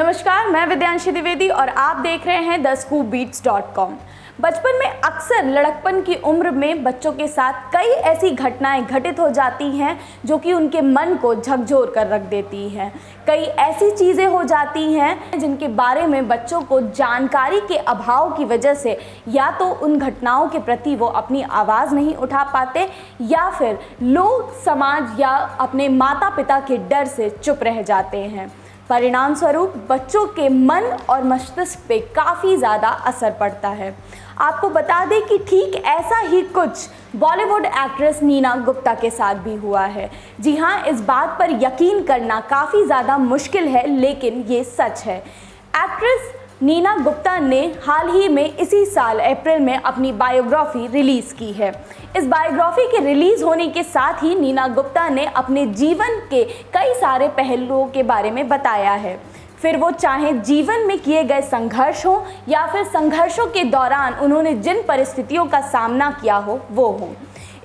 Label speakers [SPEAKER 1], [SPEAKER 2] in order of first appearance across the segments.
[SPEAKER 1] नमस्कार, मैं विद्यांशी द्विवेदी और आप देख रहे हैं thescoopbeats.com। बचपन में अक्सर लड़कपन की उम्र में बच्चों के साथ कई ऐसी घटनाएं घटित हो जाती हैं जो कि उनके मन को झकझोर कर रख देती हैं। कई ऐसी चीज़ें हो जाती हैं जिनके बारे में बच्चों को जानकारी के अभाव की वजह से या तो उन घटनाओं के प्रति वो अपनी आवाज़ नहीं उठा पाते या फिर लोग, समाज या अपने माता पिता के डर से चुप रह जाते हैं। परिणाम स्वरूप बच्चों के मन और मस्तिष्क पे काफ़ी ज़्यादा असर पड़ता है। आपको बता दें कि ठीक ऐसा ही कुछ बॉलीवुड एक्ट्रेस नीना गुप्ता के साथ भी हुआ है। जी हाँ, इस बात पर यकीन करना काफ़ी ज़्यादा मुश्किल है, लेकिन ये सच है। एक्ट्रेस नीना गुप्ता ने हाल ही में इसी साल अप्रैल में अपनी बायोग्राफी रिलीज़ की है। इस बायोग्राफी के रिलीज़ होने के साथ ही नीना गुप्ता ने अपने जीवन के कई सारे पहलुओं के बारे में बताया है, फिर वो चाहे जीवन में किए गए संघर्ष हो या फिर संघर्षों के दौरान उन्होंने जिन परिस्थितियों का सामना किया हो वो हो।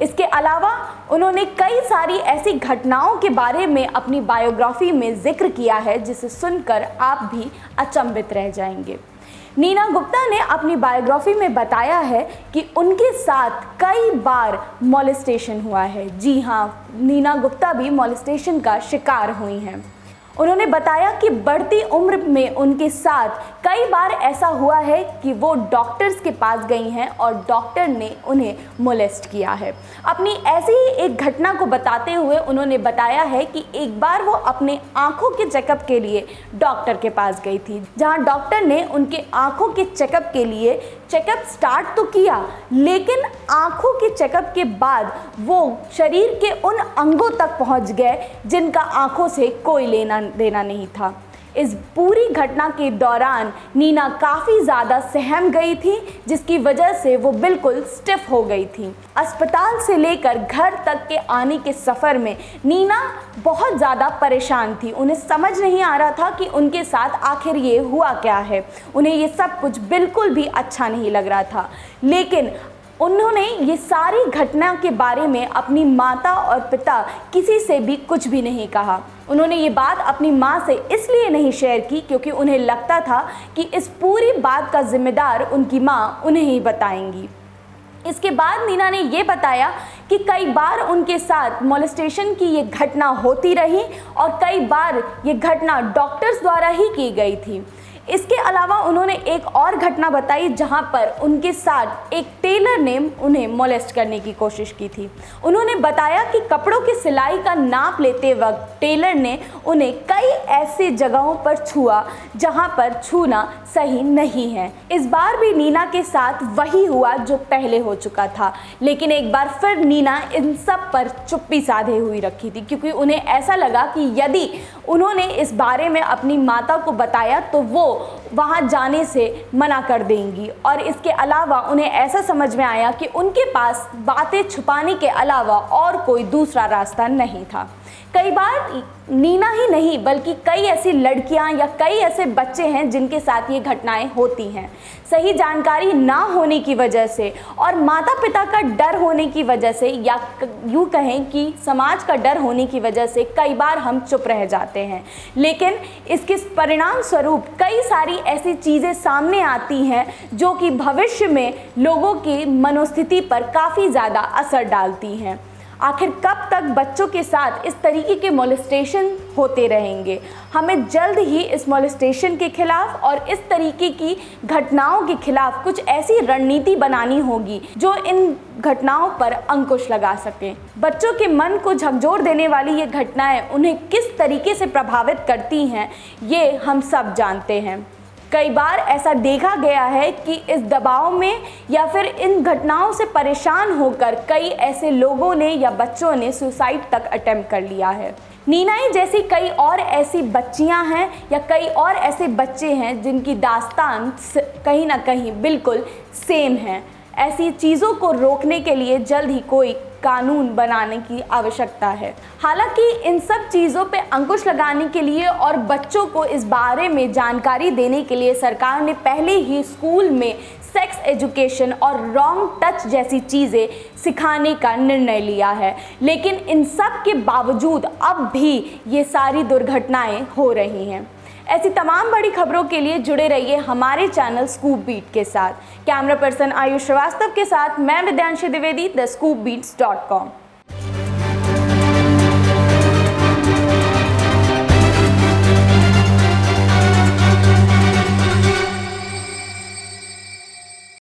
[SPEAKER 1] इसके अलावा उन्होंने कई सारी ऐसी घटनाओं के बारे में अपनी बायोग्राफी में जिक्र किया है जिसे सुनकर आप भी अचंभित रह जाएंगे। नीना गुप्ता ने अपनी बायोग्राफी में बताया है कि उनके साथ कई बार मॉलेस्टेशन हुआ है। जी हाँ, नीना गुप्ता भी मॉलेस्टेशन का शिकार हुई हैं। उन्होंने बताया कि बढ़ती उम्र में उनके साथ कई बार ऐसा हुआ है कि वो डॉक्टर्स के पास गई हैं और डॉक्टर ने उन्हें मोलेस्ट किया है। अपनी ऐसी ही एक घटना को बताते हुए उन्होंने बताया है कि एक बार वो अपने आँखों के चेकअप के लिए डॉक्टर के पास गई थी, जहाँ डॉक्टर ने उनके आँखों के चेकअप के लिए चेकअप स्टार्ट तो किया, लेकिन आँखों के चेकअप के बाद वो शरीर के उन अंगों तक पहुँच गए जिनका आँखों से कोई लेना देना नहीं था। इस पूरी घटना के दौरान नीना काफ़ी ज़्यादा सहम गई थी, जिसकी वजह से वो बिल्कुल स्टिफ हो गई थी। अस्पताल से लेकर घर तक के आने के सफ़र में नीना बहुत ज़्यादा परेशान थी। उन्हें समझ नहीं आ रहा था कि उनके साथ आखिर ये हुआ क्या है। उन्हें ये सब कुछ बिल्कुल भी अच्छा नहीं लग रहा था, लेकिन उन्होंने ये सारी घटना के बारे में अपनी माता और पिता किसी से भी कुछ भी नहीं कहा। उन्होंने ये बात अपनी माँ से इसलिए नहीं शेयर की क्योंकि उन्हें लगता था कि इस पूरी बात का जिम्मेदार उनकी माँ उन्हें ही बताएंगी। इसके बाद नीना ने ये बताया कि कई बार उनके साथ मॉलेस्टेशन की ये घटना होती रही और कई बार ये घटना डॉक्टर्स द्वारा ही की गई थी। इसके अलावा उन्होंने एक और घटना बताई जहां पर उनके साथ एक टेलर ने उन्हें मोलेस्ट करने की कोशिश की थी। उन्होंने बताया कि कपड़ों की सिलाई का नाप लेते वक्त टेलर ने उन्हें कई ऐसी जगहों पर छुआ जहां पर छूना सही नहीं है। इस बार भी नीना के साथ वही हुआ जो पहले हो चुका था, लेकिन एक बार फिर नीना इन सब पर चुप्पी साधे हुई रखी थी क्योंकि उन्हें ऐसा लगा कि यदि उन्होंने इस बारे में अपनी माता को बताया तो वो वहाँ जाने से मना कर देंगी। और इसके अलावा उन्हें ऐसा समझ में आया कि उनके पास बातें छुपाने के अलावा और कोई दूसरा रास्ता नहीं था। कई बार नीना ही नहीं बल्कि कई ऐसी लड़कियां या कई ऐसे बच्चे हैं जिनके साथ ये घटनाएं होती हैं। सही जानकारी ना होने की वजह से और माता पिता का डर होने की वजह से या यूँ कहें कि समाज का डर होने की वजह से कई बार हम चुप रह जाते हैं, लेकिन इसके परिणाम स्वरूप कई सारी ऐसी चीज़ें सामने आती हैं जो कि भविष्य में लोगों की मनोस्थिति पर काफ़ी ज़्यादा असर डालती हैं। आखिर कब तक बच्चों के साथ इस तरीके के मॉलेस्टेशन होते रहेंगे? हमें जल्द ही इस मॉलेस्टेशन के खिलाफ और इस तरीके की घटनाओं के खिलाफ कुछ ऐसी रणनीति बनानी होगी जो इन घटनाओं पर अंकुश लगा सके। बच्चों के मन को झकझोर देने वाली ये घटनाएं उन्हें किस तरीके से प्रभावित करती हैं, ये हम सब जानते हैं। कई बार ऐसा देखा गया है कि इस दबाव में या फिर इन घटनाओं से परेशान होकर कई ऐसे लोगों ने या बच्चों ने सुसाइड तक अटेम्प्ट कर लिया है। नीना ही जैसी कई और ऐसी बच्चियां हैं या कई और ऐसे बच्चे हैं जिनकी दास्तान कहीं ना कहीं बिल्कुल सेम है। ऐसी चीज़ों को रोकने के लिए जल्द ही कोई कानून बनाने की आवश्यकता है। हालांकि इन सब चीज़ों पे अंकुश लगाने के लिए और बच्चों को इस बारे में जानकारी देने के लिए सरकार ने पहले ही स्कूल में सेक्स एजुकेशन और रॉन्ग टच जैसी चीज़ें सिखाने का निर्णय लिया है, लेकिन इन सब के बावजूद अब भी ये सारी दुर्घटनाएं हो रही हैं। ऐसी तमाम बड़ी खबरों के लिए जुड़े रहिए हमारे चैनल स्कूप बीट के साथ। कैमरा पर्सन आयुष श्रीवास्तव के साथ मैं विद्यांशी द्विवेदी, thescoopbeats.com।